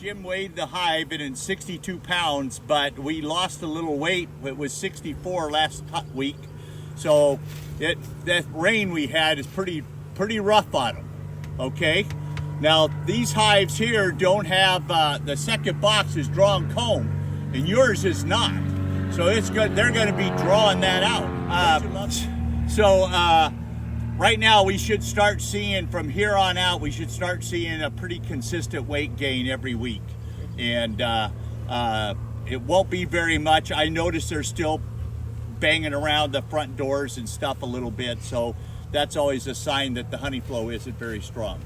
Jim weighed the hive and it's 62 pounds, but we lost a little weight. It was 64 last week. So that rain we had is pretty rough on them, okay? Now these hives here don't have, the second box is drawn comb and yours is not. So it's good, they're gonna be drawing that out. Right now we should start seeing, from here on out, we should start seeing a pretty consistent weight gain every week. And it won't be very much. I notice they're still banging around the front doors and stuff a little bit, so that's always a sign that the honey flow isn't very strong.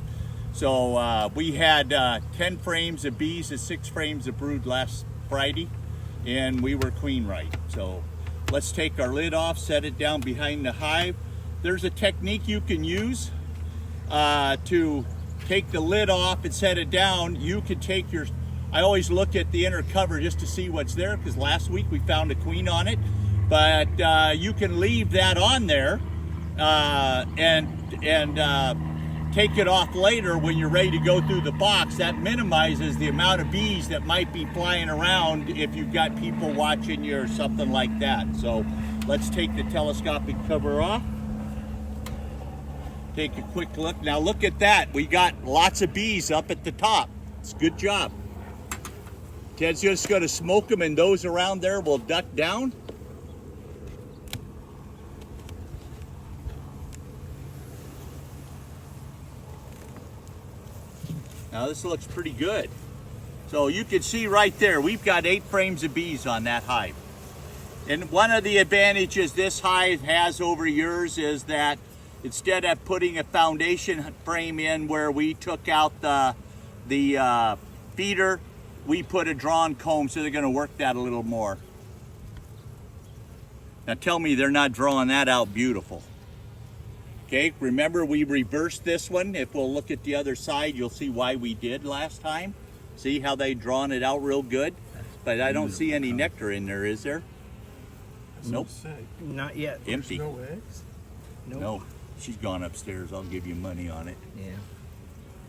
So we had 10 frames of bees and 6 frames of brood last Friday, and we were queen right. So let's take our lid off, set it down behind the hive. There's a technique you can use to take the lid off and set it down. You can take I always look at the inner cover just to see what's there, because last week we found a queen on it. But you can leave that on there and take it off later when you're ready to go through the box. That minimizes the amount of bees that might be flying around if you've got people watching you or something like that. So let's take the telescopic cover off. Take a quick look. Now look at that. We got lots of bees up at the top. It's a good job. Ted's just going to smoke them, and those around there will duck down. Now this looks pretty good. So you can see right there, we've got 8 frames of bees on that hive. And one of the advantages this hive has over yours is that instead of putting a foundation frame in where we took out the feeder, we put a drawn comb, so they're going to work that a little more. Now tell me they're not drawing that out beautiful. Okay, remember we reversed this one. If we'll look at the other side, you'll see why we did last time. See how they drawn it out real good? But I don't see any nectar in there, is there? Nope. Not yet. Empty. There's no eggs? Nope. No, she's gone upstairs. I'll give you money on it. Yeah.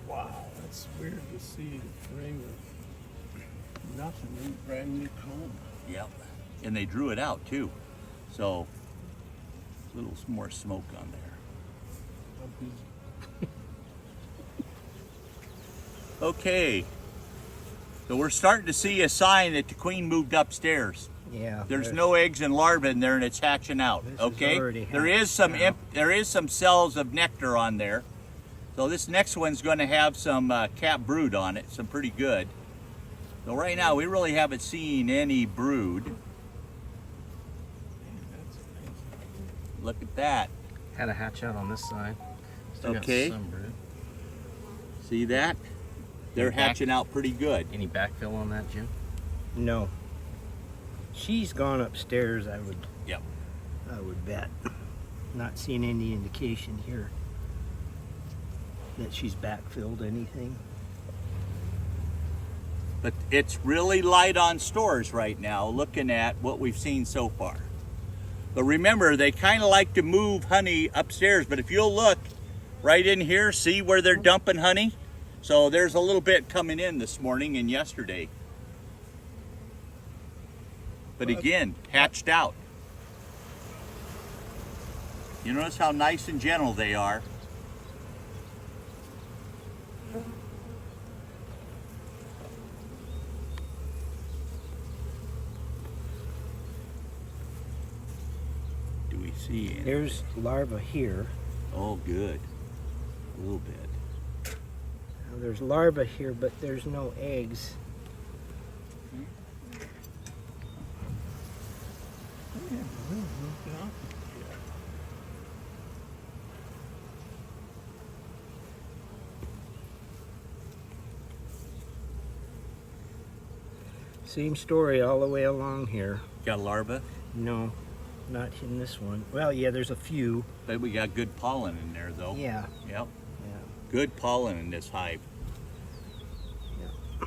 Wow, that's weird to see the frame of nothing, brand new comb. Yep. And they drew it out too. So, a little more smoke on there. Okay, so we're starting to see a sign that the queen moved upstairs. Yeah. There's no eggs and larvae in there, and it's hatching out. Okay, there is some cells of nectar on there. So this next one's going to have some cap brood on it, some pretty good. So right now we really haven't seen any brood. Look at that. Had a hatch out on this side. Still Okay. got some brood. See that? They're hatching out pretty good. Any backfill on that, Jim? No. She's gone upstairs, I would bet. Not seeing any indication here that she's backfilled anything. But it's really light on stores right now, looking at what we've seen so far. But remember, they kind of like to move honey upstairs, but if you'll look right in here, see where they're dumping honey? So there's a little bit coming in this morning and yesterday. But again, hatched out. You notice how nice and gentle they are. Do we see any? There's larvae here. Oh, good. A little bit. Now, there's larvae here, but there's no eggs. Same story all the way along here. Got larvae? No, not in this one. Well, yeah, there's a few. But we got good pollen in there, though. Yeah. Yep. Yeah. Good pollen in this hive. Yeah.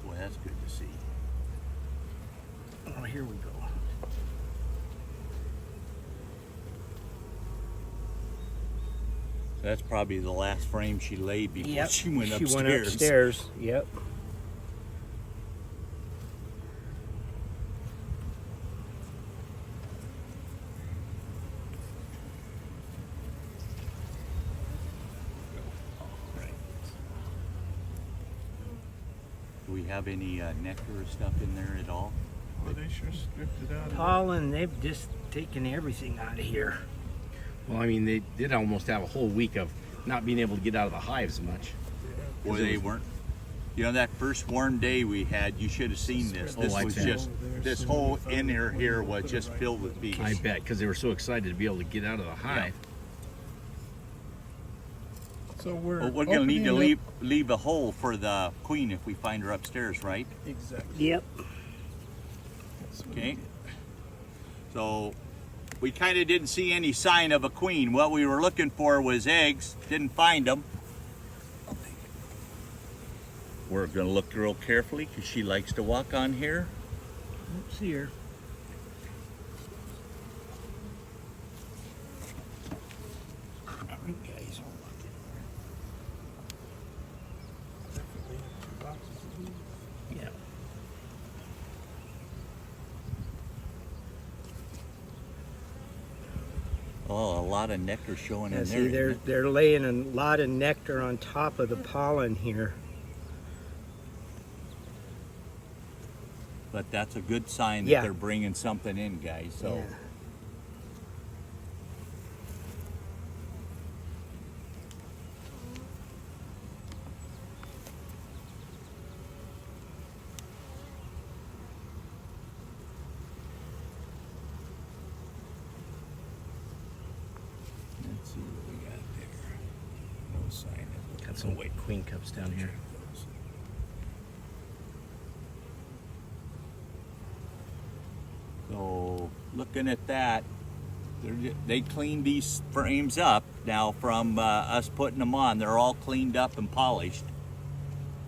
Boy, that's good to see. Oh, here we go. That's probably the last frame she laid before Yep. she went upstairs. She went upstairs. Yep. Do we have any nectar or stuff in there at all? Well, they sure stripped it out. Pollen, they've just taken everything out of here. Well, I mean, they did almost have a whole week of not being able to get out of the hives much. Boy, they weren't. You know, that first warm day we had, you should have seen this. This I was bet. just, this whole inner here was just filled with bees. I bet, because they were so excited to be able to get out of the hive. So we're. But we're gonna need to opening up- leave a hole for the queen if we find her upstairs, right? Exactly. Yep. That's what Okay. we did. So we kind of didn't see any sign of a queen. What we were looking for was eggs. Didn't find them. We're gonna look real carefully because she likes to walk on here. Don't see her. Guys, hold on. Definitely have 2 boxes of these. Yeah. Oh, a lot of nectar showing Yeah, in see, there. they're laying a lot of nectar on top of the pollen here. But that's a good sign that Yeah. they're bringing something in, guys. So. Yeah. Let's see what we got there. No sign of Got some white queen cups down here. So looking at that, they cleaned these frames up now from us putting them on. They're all cleaned up and polished.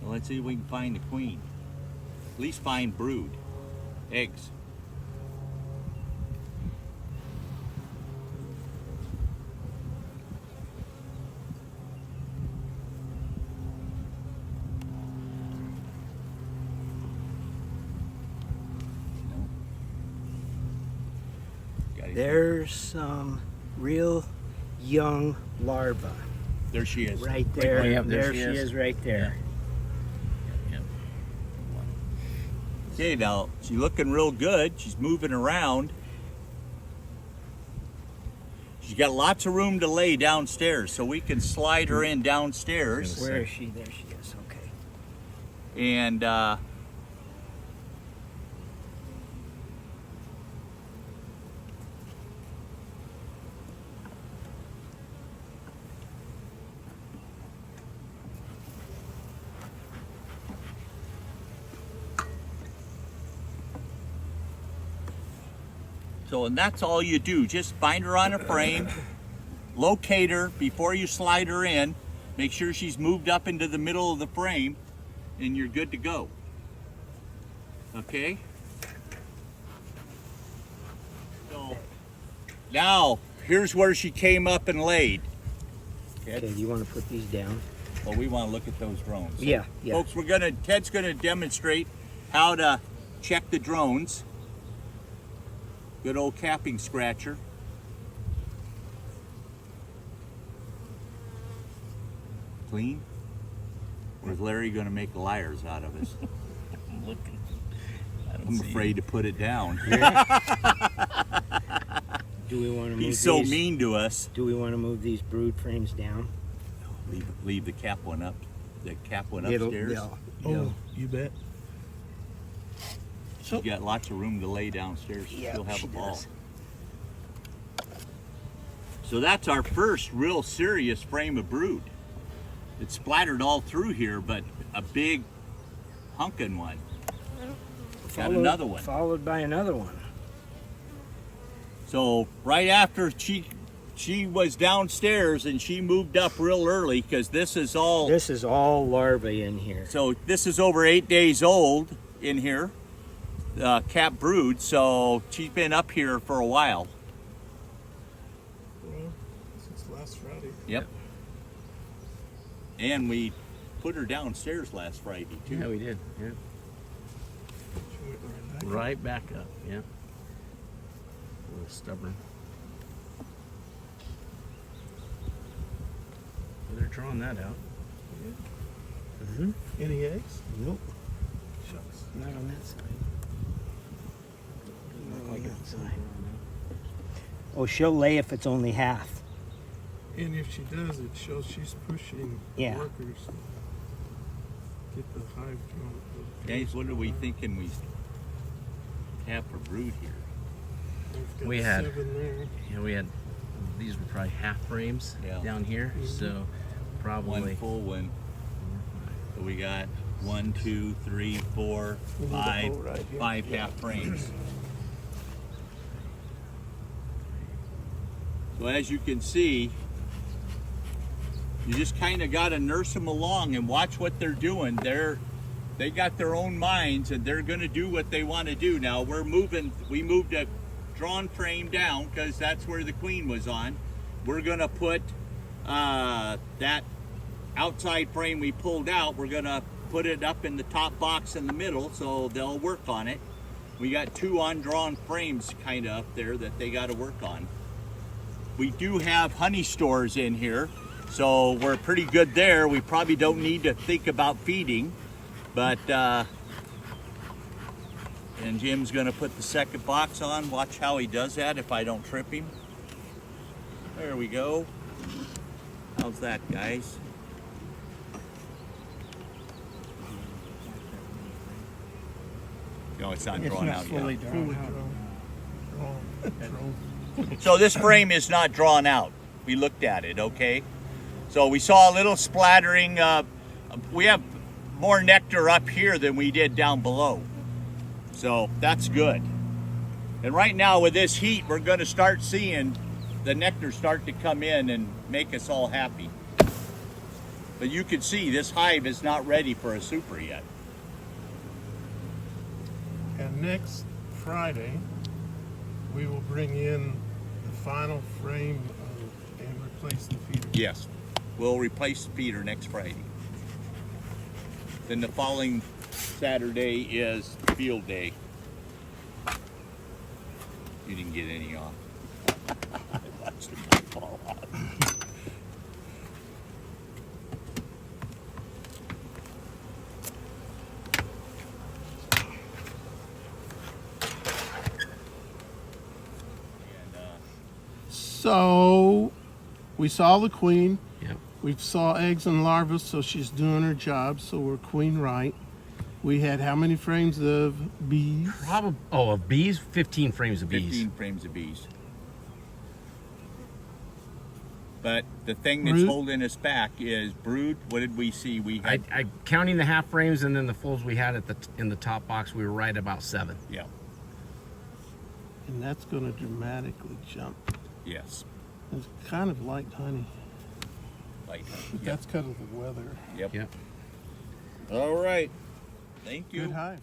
Well, let's see if we can find the queen. At least find brood, eggs. Got it. There's some real young larvae There she is. right there. way up there she is right there. Yep. Okay, now she's looking real good. She's moving around. She's got lots of room to lay downstairs, so we can slide her in downstairs. Where is she? There she is. Okay. And so, and that's all you do. Just find her on a frame, locate her before you slide her in, make sure she's moved up into the middle of the frame, and you're good to go. Okay? So, now, here's where she came up and laid. Okay. Do you want to put these down? Well, we want to look at those drones. Yeah. Yeah. Folks, Ted's gonna demonstrate how to check the drones. Good old capping scratcher. Clean? Or is Larry gonna make liars out of us? I'm looking. I don't I'm see afraid to put it down. Do we want to move He's so these? mean to us. Do we want to move these brood frames down? Leave the cap one up. The cap one It'll- upstairs. they'll- Oh, you bet. You got lots of room to lay downstairs. Yeah, You'll have she a ball. does. So that's our first real serious frame of brood. It's splattered all through here, but a big hunkin' one. Got another one. Followed by another one. So right after she was downstairs and she moved up real early because this is all. This is all larvae in here. So this is over 8 days old in here, cap brood. So she's been up here for a while. Well, since last Friday. Yep. And we put her downstairs last Friday too. Yeah, we did. Yeah. She went right back. Right back up. Yeah. A little stubborn. They're drawing that out. Any eggs? Nope, Shucks. not on that side. Doesn't look like that side. Oh, she'll lay if it's only half. And if she does, it shows she's pushing Yeah. workers to get the hive drawn. Guys, what are we thinking we have for brood here? We've got We had- 7 there. Yeah, we had, these were probably half frames Yeah. down here. So probably One full one. So we got 1, 2, 3, 4, We need a 5, hole right here. 5 half frames. So as you can see, you just kind of got to nurse them along and watch what they're doing. They got their own minds and they're going to do what they want to do. Now we moved a drawn frame down because that's where the queen was on. We're going to put that outside frame we pulled out, we're going to put it up in the top box in the middle so they'll work on it. We got 2 undrawn frames kind of up there that they got to work on. We do have honey stores in here, so we're pretty good there. We probably don't need to think about feeding, but and Jim's gonna put the second box on. Watch how he does that if I don't trip him. There we go. How's that, guys? No, it's not It's drawn not out fully yet. drawn Fully out. drawn. So this frame is not drawn out. We looked at it, okay? So we saw a little splattering. We have more nectar up here than we did down below. So that's good. And right now with this heat, we're going to start seeing the nectar start to come in and make us all happy. But you can see this hive is not ready for a super yet. And next Friday, we will bring in the final frame and replace the feeder. Yes. We'll replace the feeder next Friday. Then the following Saturday is field day. You didn't get any off. I watched them fall off. So, we saw the queen. Yep. We saw eggs and larvae, so she's doing her job. So we're queen right. We had how many frames of bees? Probably. Oh, of bees, 15 frames of bees. 15 frames of bees. But the thing that's Brood? holding us back is brood. What did we see? We had, I counting the half frames and then the fulls we had in the top box, we were right about 7. yeah, And that's going to dramatically jump. yes. It's kind of like honey, Light. but Yep. that's because of the weather. Yep. Yep. All right. Thank you. Good hive.